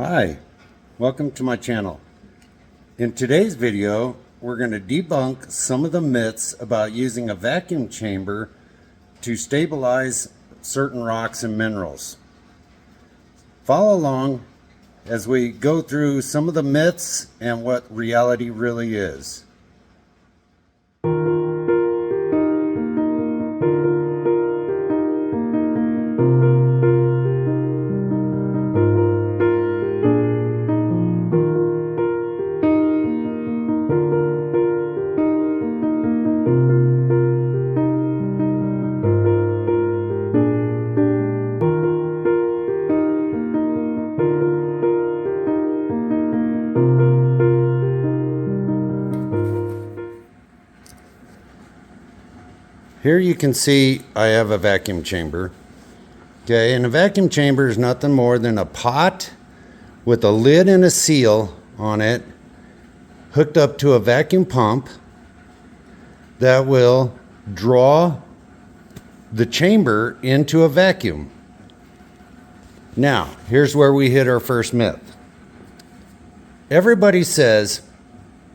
Hi, welcome to my channel. In today's video, we're going to debunk some of the myths about using a vacuum chamber to stabilize certain rocks and minerals. Follow along as we go through some of the myths and what reality really is. Here you can see I have a vacuum chamber. Okay, and a vacuum chamber is nothing more than a pot with a lid and a seal on it hooked up to a vacuum pump that will draw the chamber into a vacuum. Now, here's where we hit our first myth. Everybody says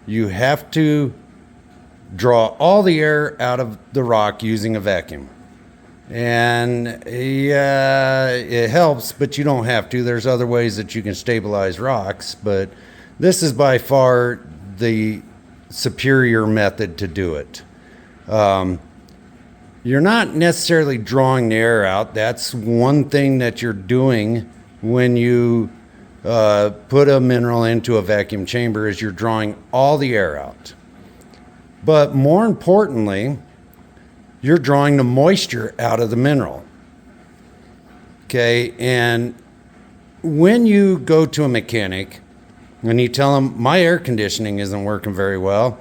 you have to draw all the air out of the rock using a vacuum. And yeah, it helps, but you don't have to. There's other ways that you can stabilize rocks, but this is by far the superior method to do it. You're not necessarily drawing the air out. That's one thing that you're doing when you put a mineral into a vacuum chamber, is you're drawing all the air out. But more importantly, you're drawing the moisture out of the mineral. Okay, and when you go to a mechanic and you tell him, my air conditioning isn't working very well,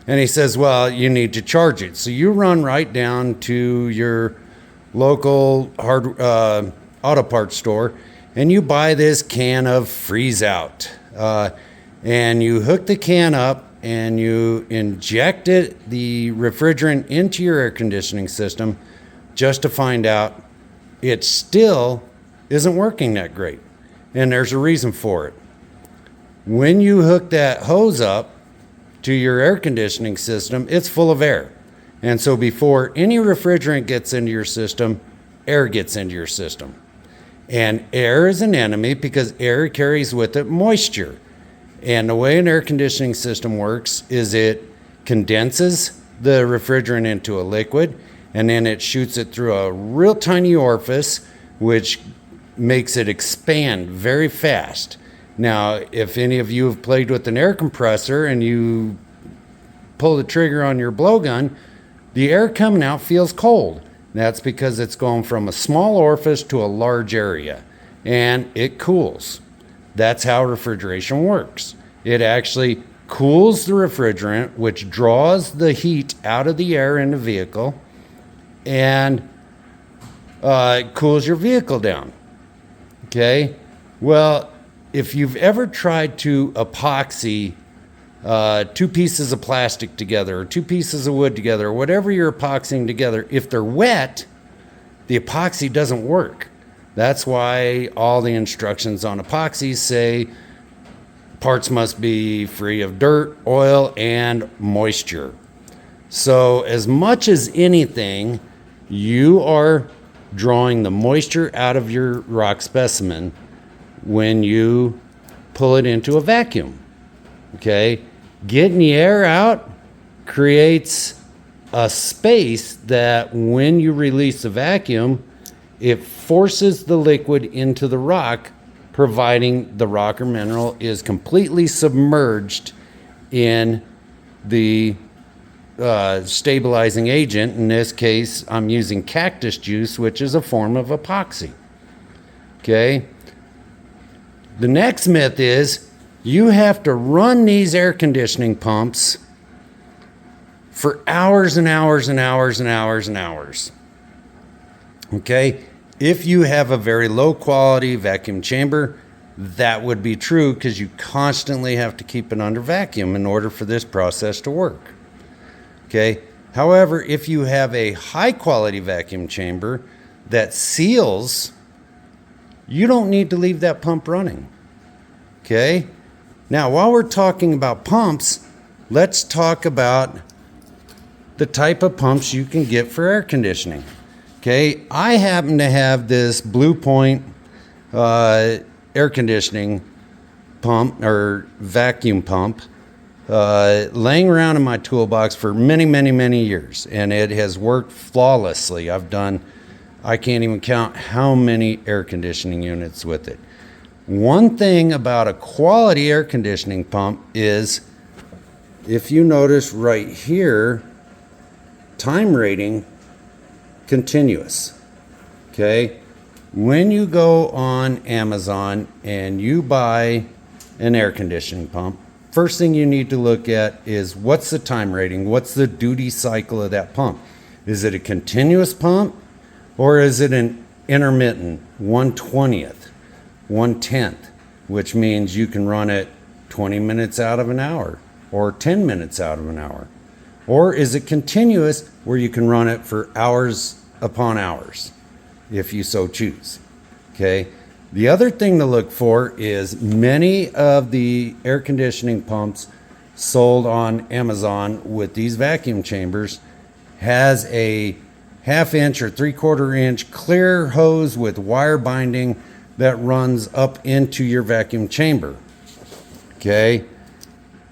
and he says, well, you need to charge it. So you run right down to your local auto parts store and you buy this can of Freeze Out. And you hook the can up and you inject the refrigerant into your air conditioning system just to find out it still isn't working that great. And there's a reason for it. When you hook that hose up to your air conditioning system, it's full of air. And so before any refrigerant gets into your system, air gets into your system. And air is an enemy because air carries with it moisture. And the way an air conditioning system works is it condenses the refrigerant into a liquid, and then it shoots it through a real tiny orifice, which makes it expand very fast. Now, if any of you have played with an air compressor and you pull the trigger on your blowgun, the air coming out feels cold. That's because it's going from a small orifice to a large area, and it cools. That's how refrigeration works. It actually cools the refrigerant, which draws the heat out of the air in the vehicle, and it cools your vehicle down. Okay? Well, if you've ever tried to epoxy two pieces of plastic together, or two pieces of wood together, or whatever you're epoxying together, if they're wet, the epoxy doesn't work. That's why all the instructions on epoxies say parts must be free of dirt, oil, and moisture. So as much as anything, you are drawing the moisture out of your rock specimen when you pull it into a vacuum. Okay? Getting the air out creates a space that when you release the vacuum, it forces the liquid into the rock, providing the rock or mineral is completely submerged in the stabilizing agent. In this case, I'm using cactus juice, which is a form of epoxy. Okay? The next myth is you have to run these air conditioning pumps for hours and hours and hours and hours and hours. Okay? If you have a very low quality vacuum chamber, that would be true because you constantly have to keep it under vacuum in order for this process to work. Okay. However, if you have a high quality vacuum chamber that seals, you don't need to leave that pump running. Okay. Now, while we're talking about pumps, let's talk about the type of pumps you can get for air conditioning. Okay. I happen to have this Blue Point air conditioning pump or vacuum pump laying around in my toolbox for many, many, many years, and it has worked flawlessly. I can't even count how many air conditioning units with it. One thing about a quality air conditioning pump is, if you notice right here, time rating continuous. Okay. When you go on Amazon and you buy an air conditioning pump, first thing you need to look at is what's the time rating, what's the duty cycle of that pump. Is it a continuous pump, or is it an intermittent 1/20th, 1/10th, which means you can run it 20 minutes out of an hour or 10 minutes out of an hour? Or is it continuous where you can run it for hours upon hours, if you so choose? Okay. The other thing to look for is many of the air conditioning pumps sold on Amazon with these vacuum chambers has a 1/2 inch or 3/4 inch clear hose with wire binding that runs up into your vacuum chamber. Okay.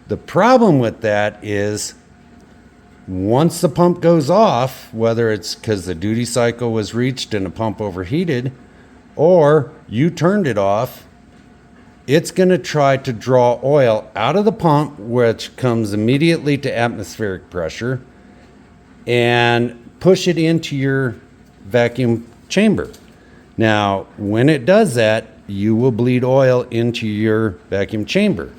The problem with that is once the pump goes off, whether it's because the duty cycle was reached and the pump overheated, or you turned it off, it's going to try to draw oil out of the pump, which comes immediately to atmospheric pressure, and push it into your vacuum chamber. Now, when it does that, you will bleed oil into your vacuum chamber.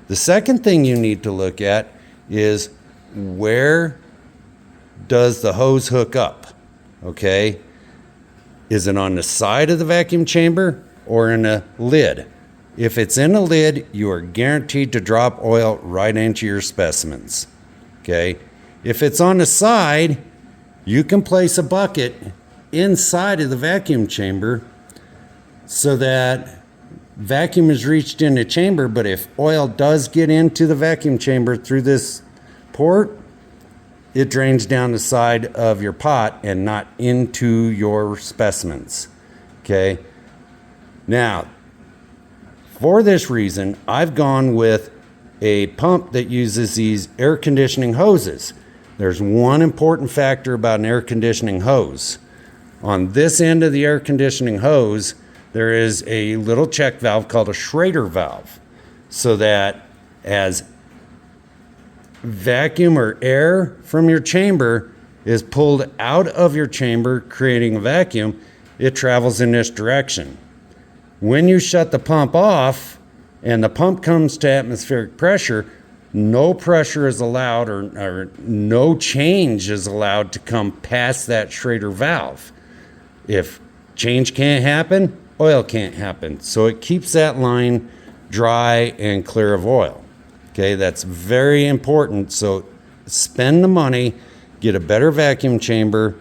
The second thing you need to look at is, where does the hose hook up? Okay. Is it on the side of the vacuum chamber or in a lid? If it's in a lid, you are guaranteed to drop oil right into your specimens. Okay. If it's on the side, you can place a bucket inside of the vacuum chamber so that vacuum is reached in the chamber, but if oil does get into the vacuum chamber through this port, it drains down the side of your pot and not into your specimens. Okay. Now, for this reason, I've gone with a pump that uses these air conditioning hoses. There's one important factor about an air conditioning hose. On this end of the air conditioning hose, there is a little check valve called a Schrader valve, so that as vacuum or air from your chamber is pulled out of your chamber, creating a vacuum, it travels in this direction. When you shut the pump off and the pump comes to atmospheric pressure, no pressure is allowed or no change is allowed to come past that Schrader valve. If change can't happen, oil can't happen. So it keeps that line dry and clear of oil. Okay, that's very important. So spend the money, get a better vacuum chamber,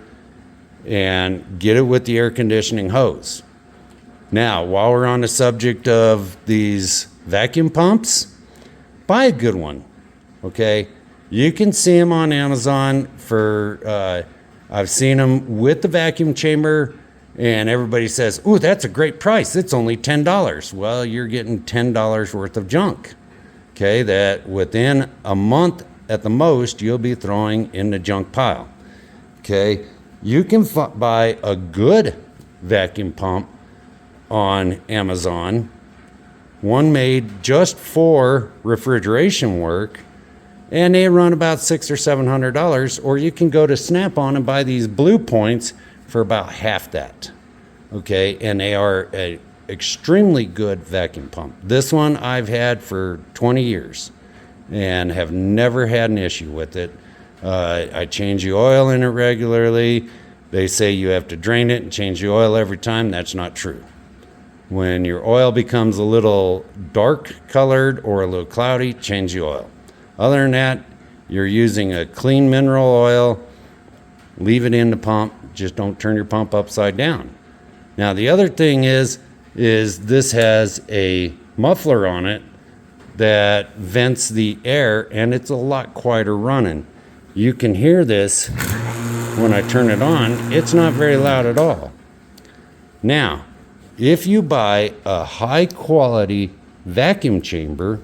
and get it with the air conditioning hose. Now, while we're on the subject of these vacuum pumps, buy a good one. Okay, you can see them on Amazon for, I've seen them with the vacuum chamber, and everybody says, "Ooh, that's a great price. It's only $10. Well, you're getting $10 worth of junk. Okay, that within a month at the most, you'll be throwing in the junk pile. Okay, you can buy a good vacuum pump on Amazon, one made just for refrigeration work, and they run about $600 or $700. Or you can go to Snap-on and buy these Blue Points for about half that. Okay, and they are a extremely good vacuum pump. This one I've had for 20 years and have never had an issue with it. I change the oil in it regularly. They say you have to drain it and change the oil every time. That's not true. When your oil becomes a little dark colored or a little cloudy, change the oil. Other than that, you're using a clean mineral oil. Leave it in the pump. Just don't turn your pump upside down. Now, the other thing is, is this has a muffler on it that vents the air, and it's a lot quieter running. You can hear this when I turn it on. It's not very loud at all. Now, if you buy a high quality vacuum chamber,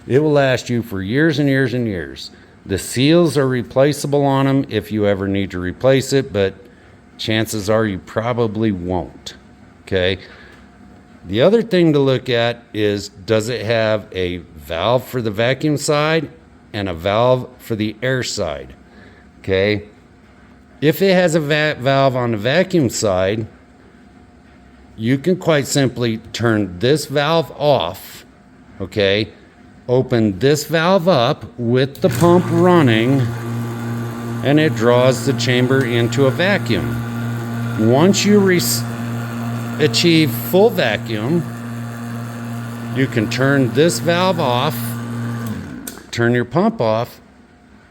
it will last you for years and years and years. The seals are replaceable on them if you ever need to replace it, but chances are you probably won't. Okay. The other thing to look at is, does it have a valve for the vacuum side and a valve for the air side? Okay. If it has a valve on the vacuum side, you can quite simply turn this valve off. Okay. Open this valve up with the pump running, and it draws the chamber into a vacuum. Once you achieve full vacuum, you can turn this valve off, turn your pump off,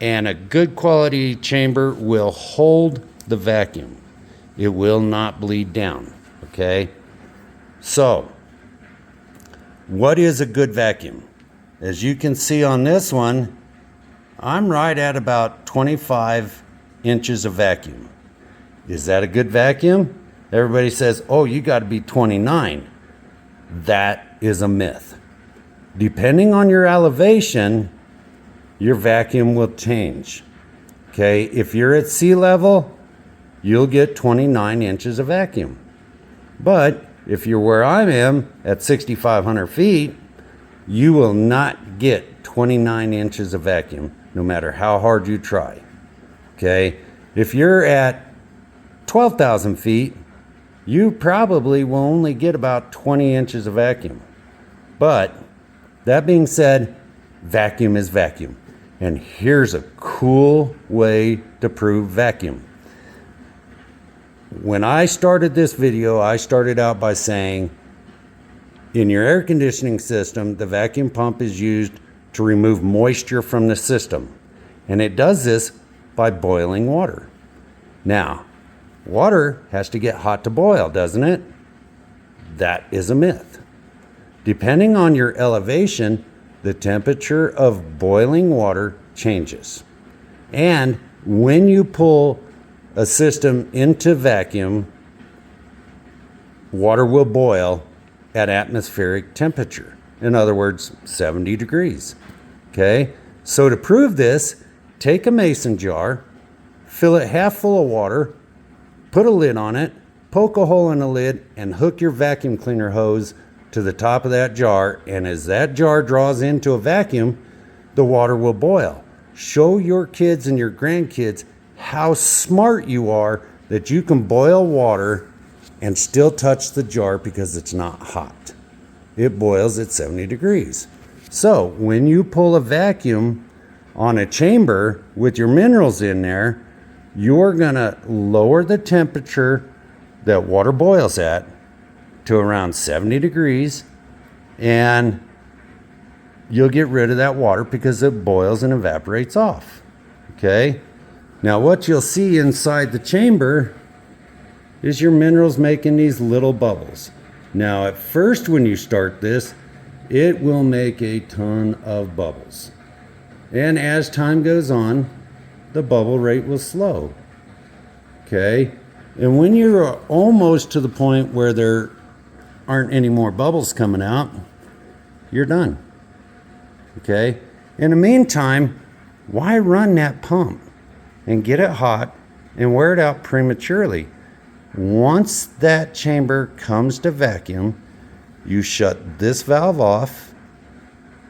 and a good quality chamber will hold the vacuum. It will not bleed down. Okay? So, what is a good vacuum? As you can see on this one, I'm right at about 25 inches of vacuum. Is that a good vacuum? Everybody says, oh, you got to be 29. That is a myth. Depending on your elevation, your vacuum will change. Okay, if you're at sea level, you'll get 29 inches of vacuum. But if you're where I am at 6,500 feet, you will not get 29 inches of vacuum, no matter how hard you try. Okay? If you're at 12,000 feet, you probably will only get about 20 inches of vacuum. But that being said, vacuum is vacuum. And here's a cool way to prove vacuum. When I started this video, I started out by saying, in your air conditioning system, the vacuum pump is used to remove moisture from the system. And it does this by boiling water. Now, water has to get hot to boil, doesn't it? That is a myth. Depending on your elevation, the temperature of boiling water changes. And when you pull a system into vacuum, water will boil at atmospheric temperature. In other words, 70 degrees. Okay? So to prove this, take a mason jar, fill it half full of water, put a lid on it, poke a hole in the lid, and hook your vacuum cleaner hose to the top of that jar. And as that jar draws into a vacuum, the water will boil. Show your kids and your grandkids how smart you are that you can boil water and still touch the jar because it's not hot. It boils at 70 degrees. So when you pull a vacuum on a chamber with your minerals in there, you're gonna lower the temperature that water boils at to around 70 degrees, and you'll get rid of that water because it boils and evaporates off. Okay? Now what you'll see inside the chamber is your minerals making these little bubbles. Now at first when you start this, it will make a ton of bubbles. And as time goes on, the bubble rate will slow. Okay? And when you're almost to the point where there aren't any more bubbles coming out, you're done. Okay? In the meantime, why run that pump and get it hot and wear it out prematurely? Once that chamber comes to vacuum, you shut this valve off,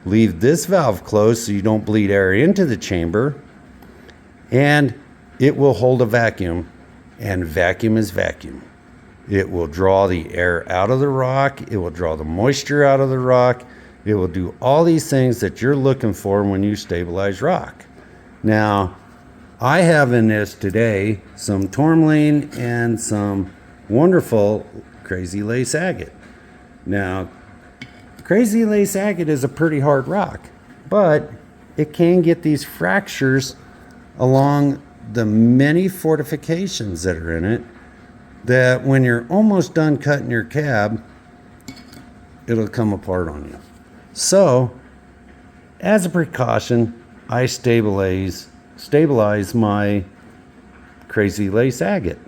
leave this valve closed so you don't bleed air into the chamber, and it will hold a vacuum, and vacuum is vacuum. It will draw the air out of the rock, it will draw the moisture out of the rock, it will do all these things that you're looking for when you stabilize rock. Now, I have in this today some tourmaline and some wonderful crazy lace agate. Now, crazy lace agate is a pretty hard rock, but it can get these fractures along the many fortifications that are in it, that when you're almost done cutting your cab, it'll come apart on you. So, as a precaution, I stabilize my Crazy Lace agate.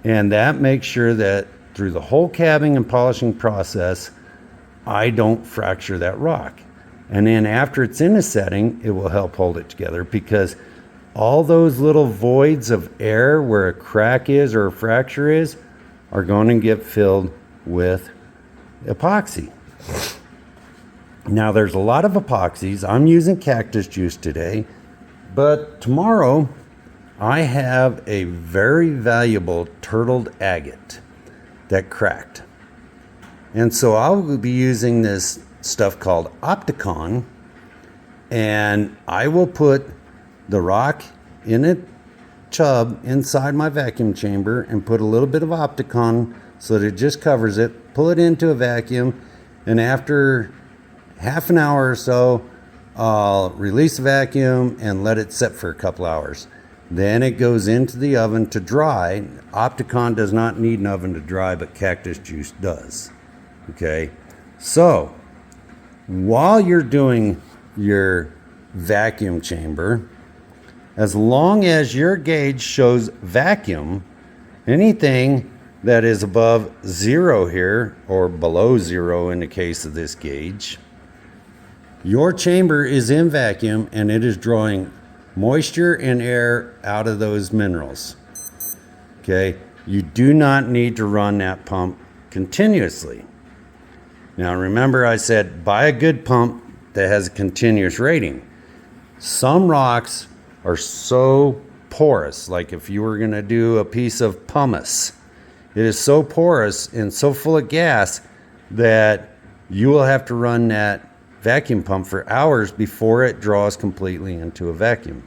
And that makes sure that through the whole cabbing and polishing process, I don't fracture that rock. And then after it's in a setting, it will help hold it together, because all those little voids of air where a crack is or a fracture is are going to get filled with epoxy. Now, there's a lot of epoxies. I'm using cactus juice today, but tomorrow I have a very valuable turtled agate that cracked. And so I'll be using this stuff called Opticon, and I will put the rock in a tub inside my vacuum chamber and put a little bit of Opticon so that it just covers it, pull it into a vacuum, and after half an hour or so, I'll release the vacuum and let it set for a couple hours. Then it goes into the oven to dry. Opticon does not need an oven to dry, but cactus juice does. Okay, so while you're doing your vacuum chamber, as long as your gauge shows vacuum, anything that is above 0 here, or below 0 in the case of this gauge, your chamber is in vacuum and it is drawing moisture and air out of those minerals. Okay, you do not need to run that pump continuously. Now remember, I said buy a good pump that has a continuous rating. Some rocks are so porous, like if you were going to do a piece of pumice, it is so porous and so full of gas that you will have to run that vacuum pump for hours before it draws completely into a vacuum.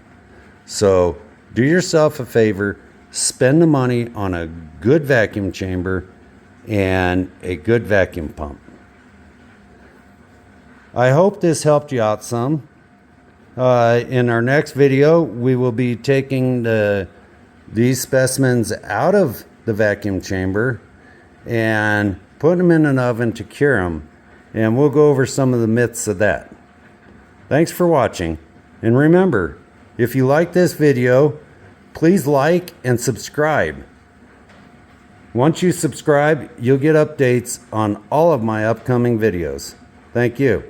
So do yourself a favor, spend the money on a good vacuum chamber and a good vacuum pump. I hope this helped you out some. In our next video, we will be taking these specimens out of the vacuum chamber and putting them in an oven to cure them. And we'll go over some of the myths of that. Thanks for watching. And remember, if you like this video, please like and subscribe. Once you subscribe, you'll get updates on all of my upcoming videos. Thank you.